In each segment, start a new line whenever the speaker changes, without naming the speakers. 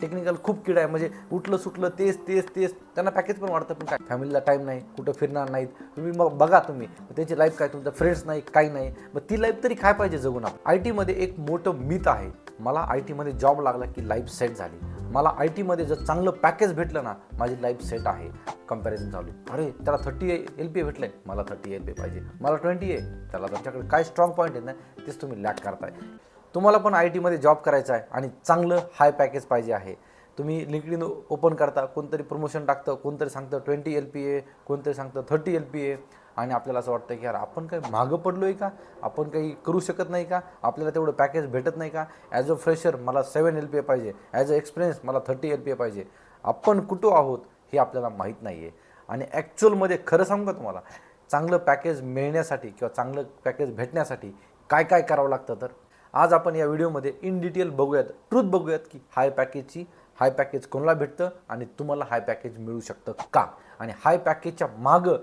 Technical खूप किडा आहे, म्हणजे उठलं सुटलं तेच तेच तेच, त्यांना पॅकेज पण वाढतं, पण काय फॅमिलीला टाईम नाही, कुठं फिरणार नाहीत तुम्ही. मग बघा तुम्ही त्यांची लाईफ काय, तुमचं फ्रेंड्स नाही, काही नाही, मग ती लाईफ तरी काय पाहिजे जगून आपण. आय टीमध्ये एक मोठं मिथ आहे, मला आय टीमध्ये जॉब लागला की लाईफ सेट झाली, मला आय टीमध्ये जर चांगलं पॅकेज भेटलं ना माझी लाईफ सेट आहे. कंपॅरिझन चालू, अरे त्याला 30 LPA भेटलंय, मला 30 LPA पाहिजे, मला 20 आहे, त्याला तुमच्याकडे काय स्ट्रॉंग पॉईंट आहे ना तेच तुम्ही लॅक करताय. तुम्हाला पण आय टीमध्ये जॉब करायचा आहे आणि चांगलं हाय पॅकेज पाहिजे आहे. तुम्ही लिंक्डइन ओपन करता, कोणतरी प्रमोशन टाकतं, कोणतरी सांगतं 20 LPA, कोणतरी सांगतं 30 LPA, आणि आपल्याला असं वाटतं की यार आपण काही मागं पडलो आहे का, आपण काही करू शकत नाही का, आपल्याला तेवढं पॅकेज भेटत नाही का. ॲज अ फ्रेशर मला 7 LPA पाहिजे, ॲज अ एक्सपिरियन्स मला 30 LPA पाहिजे. आपण कुठं आहोत हे आपल्याला माहीत नाही आहे. आणि ॲक्च्युअलमध्ये खरं सांगू का तुम्हाला, चांगलं पॅकेज मिळण्यासाठी किंवा चांगलं पॅकेज भेटण्यासाठी काय काय करावं लागतं, तर आज आपण या व्हिडिओमध्ये इन डिटेल बघूयात, ट्रूथ बघूयात की हाय पॅकेज कोणाला भेटतं आणि तुम्हाला हाय पॅकेज मिळू शकतं का, आणि हाय पॅकेजच्या मागं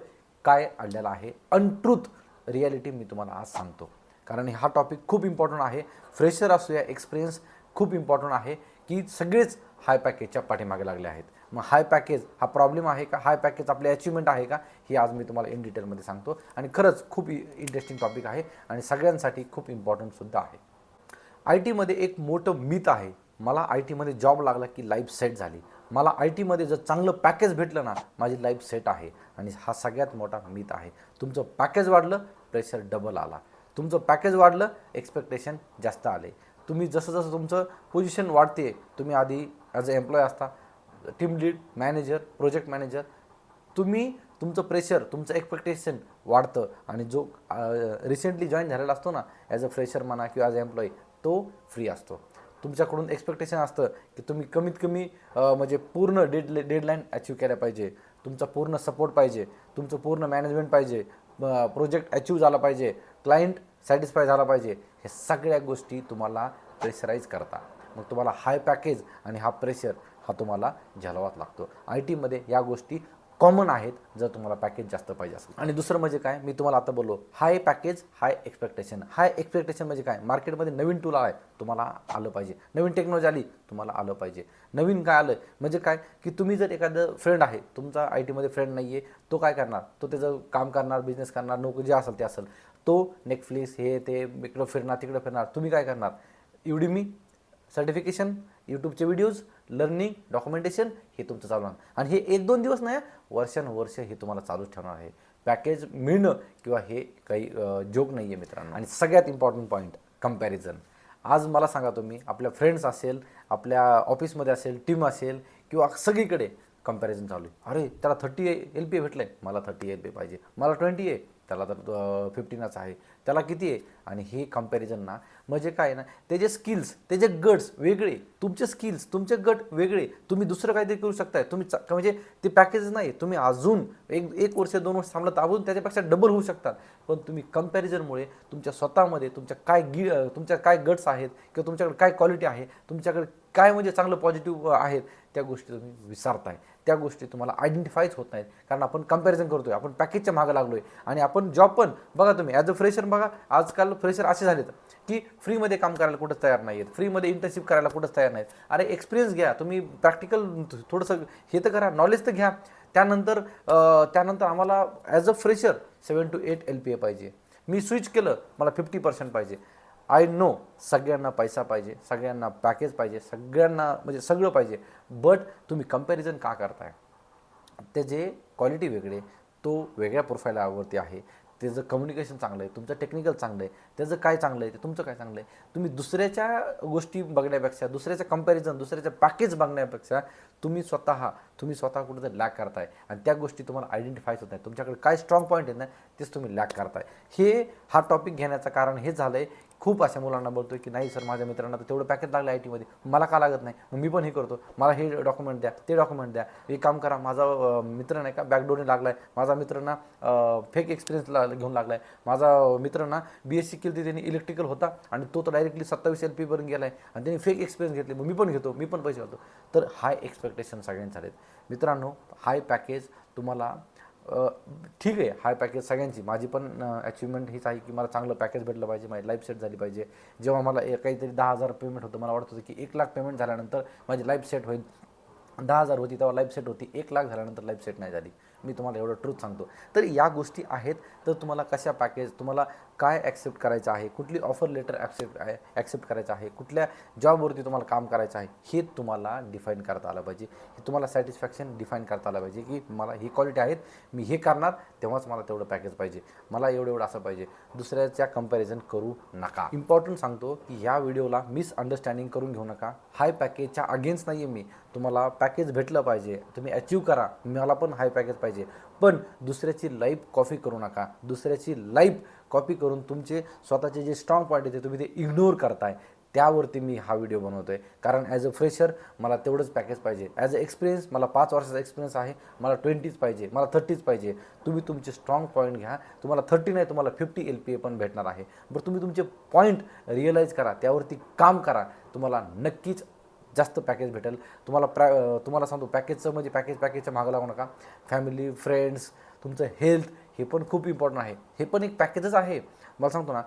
काय अडलेलं आहे, अनट्रूथ रिॲलिटी मी तुम्हाला आज सांगतो. कारण हा टॉपिक खूप इम्पॉर्टंट आहे. फ्रेशर असू या एक्सपिरियन्स खूप इम्पॉर्टंट आहे, की सगळेच हाय पॅकेजच्या पाठीमागे लागले आहेत. मग हाय पॅकेज हा प्रॉब्लेम आहे का, हाय पॅकेज आपली अचिव्हमेंट आहे का, हे आज मी तुम्हाला इन डिटेलमध्ये सांगतो. आणि खरंच खूप इंटरेस्टिंग टॉपिक आहे आणि सगळ्यांसाठी खूप इम्पॉर्टंटसुद्धा आहे. आय टीमध्ये एक मोठं मिथ आहे, मला आय टीमध्ये जॉब लागला की लाईफ सेट झाली, मला आय टीमध्ये जर चांगलं पॅकेज भेटलं ना माझी लाईफ सेट आहे. आणि हा सगळ्यात मोठा मिथ आहे. तुमचं पॅकेज वाढलं, प्रेशर डबल आला, तुमचं पॅकेज वाढलं, एक्सपेक्टेशन जास्त आले. तुम्ही जसं जसं तुमचं पोझिशन वाढते, तुम्ही आधी ॲज अ एम्प्लॉय असता, team lead, manager, project manager, तुम्ही तुमचं प्रेशर, तुमचं एक्सपेक्टेशन वाढतं. आणि जो रिसेंटली जॉईन झालेला असतो ना ॲज अ फ्रेशर म्हणा किंवा ॲज अ एम्प्लॉई, तो फ्री असतो. तुमच्याकडून एक्सपेक्टेशन असतं की तुम्ही कमीत कमी म्हणजे पूर्ण डेडलाईन अचीव केल्या पाहिजे, तुमचा पूर्ण सपोर्ट पाहिजे, तुमचं पूर्ण मॅनेजमेंट पाहिजे, प्रोजेक्ट अचीव झाला पाहिजे, क्लायंट सॅटिस्फाय झाला पाहिजे. हे सगळ्या गोष्टी तुम्हाला प्रेशराईज करता. मग तुम्हाला हाय पॅकेज आणि हा प्रेशर हा तुम्हाला झेलावाच लागतो. आय टीमध्ये या गोष्टी कॉमन आहेत जर तुम्हाला पॅकेज जास्त पाहिजे असेल. आणि दुसरं म्हणजे काय, मी तुम्हाला आता बोललो हाय पॅकेज हाय एक्सपेक्टेशन. हाय एक्सपेक्टेशन म्हणजे काय, मार्केटमध्ये नवीन टूल आहे तुम्हाला आलं पाहिजे, नवीन टेक्नॉलॉजी आली तुम्हाला आलं पाहिजे. नवीन काय आलं म्हणजे काय, की तुम्ही जर एखादं फ्रेंड आहे, तुमचा आय टीमध्ये फ्रेंड नाही आहे, तो काय करणार, तो त्याचं काम करणार, बिझनेस करणार, नोकरी जे असेल ते असेल, तो नेटफ्लिक्स हे ते इकडं फिरणार तिकडं फिरणार. तुम्ही काय करणार, युडीमी सर्टिफिकेशन, यूट्यूबचे व्हिडिओज, लर्निंग, डॉक्युमेंटेशन हे तुमचं चालू राहणार. आणि हे 1-2 दिवस नाही, वर्षानुवर्ष हे तुम्हाला चालूच ठेवणार आहे. पॅकेज मिळणं किंवा हे काही जोक नाही आहे मित्रांनो. आणि सगळ्यात इम्पॉर्टंट पॉईंट, कंपॅरिझन. आज मला सांगा, तुम्ही आपल्या फ्रेंड्स असेल, आपल्या ऑफिसमध्ये असेल, टीम असेल किंवा सगळीकडे कंपॅरिझन चालू आहे. अरे त्याला 30 LPA भेटलं आहे, मला 30 LPA पाहिजे, मला 20 आहे, त्याला तर 15च आहे, त्याला किती आहे. आणि हे कंपॅरिझन ना म्हणजे काय ना, त्याचे स्किल्स, त्याचे गट्स वेगळे, तुमचे स्किल्स, तुमचे गट वेगळे, तुम्ही दुसरं काहीतरी करू शकताय. तुम्ही म्हणजे ते पॅकेज नाही, तुम्ही अजून एक वर्ष 2 वर्ष थांबलं तर अजून त्याच्यापेक्षा डबल होऊ शकतात. पण तुम्ही कंपॅरिझनमुळे तुमच्या स्वतःमध्ये तुमच्या काय गट्स आहेत किंवा तुमच्याकडे काय क्वालिटी आहे, तुमच्याकडे काय म्हणजे चांगलं पॉझिटिव्ह आहेत, त्या गोष्टी तुम्ही विसरताय. त्या गोष्टी तुम्हाला आयडेंटिफाईच होत नाहीत, कारण आपण कंपॅरिझन करतोय, आपण पॅकेजच्या मागं लागलोय. आणि आपण जॉब पण बघा, तुम्ही ॲज अ फ्रेशर बघा, आजकाल फ्रेशर असे झालेत की फ्रीमध्ये काम करायला कुठंच तयार नाही आहेत, फ्रीमध्ये इंटर्नशिप करायला कुठंच तयार नाहीत. अरे एक्सपिरियन्स घ्या, तुम्ही प्रॅक्टिकल थोडंसं हे तर करा, नॉलेज तर घ्या. त्यानंतर आम्हाला as a fresher 7 to 8 LPA पाहिजे, मी स्विच केलं मला 50% पाहिजे. आय नो सगळ्यांना पैसा पाहिजे, सगळ्यांना पॅकेज पाहिजे, सगळ्यांना म्हणजे सगळं पाहिजे. बट तुम्ही कंपॅरिझन का करताय, त्याचे क्वालिटी वेगळे, तो वेगळ्या प्रोफाईलवरती आहे, त्याचं कम्युनिकेशन चांगलं आहे, तुमचं टेक्निकल चांगलं आहे, त्याचं काय चांगलं आहे, ते तुमचं काय चांगलं आहे. तुम्ही दुसऱ्याच्या गोष्टी बघण्यापेक्षा, दुसऱ्याचं कंपॅरिझन, दुसऱ्याचं पॅकेज बघण्यापेक्षा तुम्ही स्वतः कुठं लॅक करताय. आणि त्या गोष्टी तुम्हाला आयडेंटिफायच होत नाही, तुमच्याकडे काय स्ट्रॉंग पॉईंट आहेत ना तेच तुम्ही लॅक करताय. हा टॉपिक घेण्याचं कारण हेच झालं आहे. खूप अशा मुलांना बोलतोय की नाही सर, माझ्या मित्रांना तर तेवढं पॅकेज लागलं आय टीमध्ये, मला का लागत नाही, मग मी पण हे करतो, मला हे डॉक्युमेंट द्या, ते डॉक्युमेंट द्या. हे काम करा, माझा मित्र नाही का बॅकडोरने लागला आहे, माझा मित्रांना फेक एक्सपिरियन्स घेऊन लागला आहे, माझा मित्रांना BSc केली, त्यांनी इलेक्ट्रिकल होता आणि तो तर डायरेक्टली 27 LPA पर्यंत गेला आहे आणि त्यांनी फेक एक्सपिरियन्स घेतले, मग मी पण घेतो, मी पण पैसे घालतो. तर हाय एक्सपेक्टेशन सगळ्यांचे आहेत मित्रांनो. हाय पॅकेज तुम्हाला ठीक आहे, हाय पॅकेज सगळ्यांची, माझी पण अचिव्हमेंट हीच आहे की मला चांगलं पॅकेज भेटलं पाहिजे, माझी लाईफ सेट झाली पाहिजे. जेव्हा मला काहीतरी 10,000 पेमेंट होतं, मला वाटत होतं की 1,00,000 पेमेंट झाल्यानंतर माझी लाईफ सेट होईल. 10,000 होती तेव्हा लाईफ सेट होती, 1,00,000 झाल्यानंतर लाईफ सेट नाही झाली. मी तुम्हाला एवढं ट्रूथ सांगतो. तर या गोष्टी आहेत. तर तुम्हाला कशा पॅकेज, तुम्हाला काय ॲक्सेप्ट करायचं आहे, कुठली ऑफर लेटर ॲक्सेप्ट करायचं आहे, कुठल्या जॉबवरती तुम्हाला काम करायचं आहे, हे तुम्हाला डिफाईन करता आलं पाहिजे. हे तुम्हाला सॅटिस्फॅक्शन डिफाईन करता आलं पाहिजे की मला ही क्वालिटी आहेत, मी हे करणार तेव्हाच मला तेवढं पॅकेज पाहिजे, मला एवढं असं पाहिजे. दुसऱ्याच्या कंपॅरिझन करू नका. इम्पॉर्टंट सांगतो की ह्या व्हिडिओला मिसअंडरस्टँडिंग करून घेऊ नका. हाय पॅकेजच्या अगेन्स्ट नाही आहे मी. तुम्हाला पॅकेज भेटलं पाहिजे, तुम्ही अचीव करा, मला पण हाय पॅकेज पाहिजे, पण दुसऱ्याची लाईफ कॉपी करू नका. दुसऱ्याची लाईफ कॉपी करून तुमचे स्वतःचे जे स्ट्रॉंग पॉईंट आहे तुम्ही ते इग्नोर करताय. त्यावरती मी हा व्हिडिओ बनवतो आहे. कारण ॲज अ फ्रेशर मला तेवढंच पॅकेज पाहिजे. ॲज अ एक्सपिरियन्स मला 5 वर्षाचा एक्सपिरियन्स आहे, मला 20च पाहिजे, मला 30च पाहिजे. तुम्ही तुमचे स्ट्रॉंग पॉईंट घ्या. तुम्हाला 30 नाही, तुम्हाला 50 LPA पण भेटणार आहे. बरं, तुम्ही तुमचे पॉईंट रिअलाईज करा, त्यावरती काम करा, तुम्हाला नक्कीच जास्त पॅकेज भेटेल. तुम्हाला सांगतो पॅकेजचं म्हणजे पॅकेजच्या मागं लागू नका. फॅमिली, फ्रेंड्स, तुमचं हेल्थ हे पण खूप इम्पॉर्टंट आहे. हे पण एक पॅकेजच आहे. मला सांगतो ना,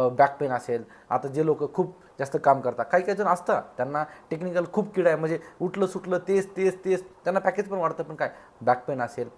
बॅक पेन असेल, आता जे लोक खूप जास्त काम करतात, काही जण असतं त्यांना टेक्निकल खूप किडा आहे, म्हणजे उठलं सुटलं तेच तेच तेच त्यांना पॅकेज पण वाढतं. पण काय, बॅक पेन असेल,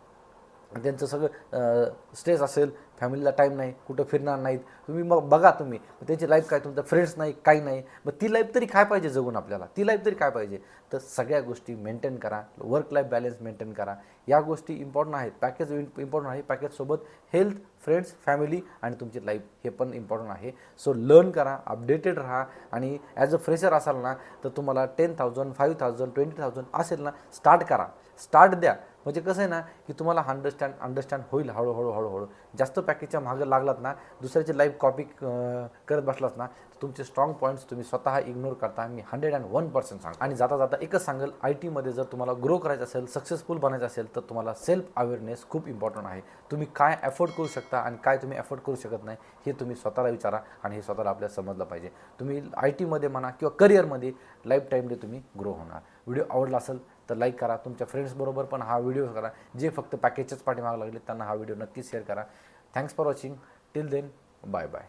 त्यांचं सगळं स्ट्रेस असेल, फॅमिलीला टाईम नाही, कुठं फिरणार नाहीत, तुम्ही मग बघा तुम्ही त्यांची लाईफ काय, तुमचं फ्रेंड्स नाही, काही नाही, मग ती लाईफ तरी काय पाहिजे जगून आपल्याला, ती लाईफ तरी काय पाहिजे. तर सगळ्या गोष्टी मेंटेन करा, वर्क लाईफ बॅलन्स मेंटेन करा. या गोष्टी इम्पॉर्टंट आहेत. पॅकेज इम्पॉर्टंट आहे, पॅकेजसोबत हेल्थ, फ्रेंड्स, फॅमिली आणि तुमची लाईफ हे पण इम्पॉर्टंट आहे. सो लर्न करा, अपडेटेड राहा. आणि ॲज अ फ्रेशर असाल ना, तर तुम्हाला 10,000, 5,000, 20,000 असेल ना, स्टार्ट करा, स्टार्ट द्या. म्हणजे कसं आहे ना, की तुम्हाला अंडरस्टँड होईल हळूहळू. जास्त पॅकेजच्या मागं लागलात ना, दुसऱ्याची लाईफ कॉपी करत बसलात ना, तुमचे स्ट्रॉंग पॉईंट्स तुम्ही स्वतः इग्नोर करता. मी 101% सांगतो. आणि जाता एकच सांगेल, IT मध्ये जर तुम्हाला ग्रो करायचं असेल, सक्सेसफुल बनायचं असेल, तर तुम्हाला सेल्फ अवेअरनेस खूप इम्पॉर्टंट आहे. तुम्ही काय अफोर्ड करू शकता आणि काय तुम्ही अफोर्ड करू शकत नाही, हे तुम्ही स्वतःला विचारा. आणि हे स्वतःला आपल्याला समजलं पाहिजे. तुम्ही IT मध्ये म्हणा किंवा करिअरमध्ये लाईफ टाईममध्ये तुम्ही ग्रो होणार. व्हिडिओ आवडला असेल तर लाईक करा. तुमच्या फ्रेंड्सबरोबर पण हा व्हिडिओ करा. जे फक्त पॅकेजच्याच पाठीमागे लागले त्यांना हा व्हिडिओ नक्की शेअर करा. Thanks for watching. Till then, bye bye.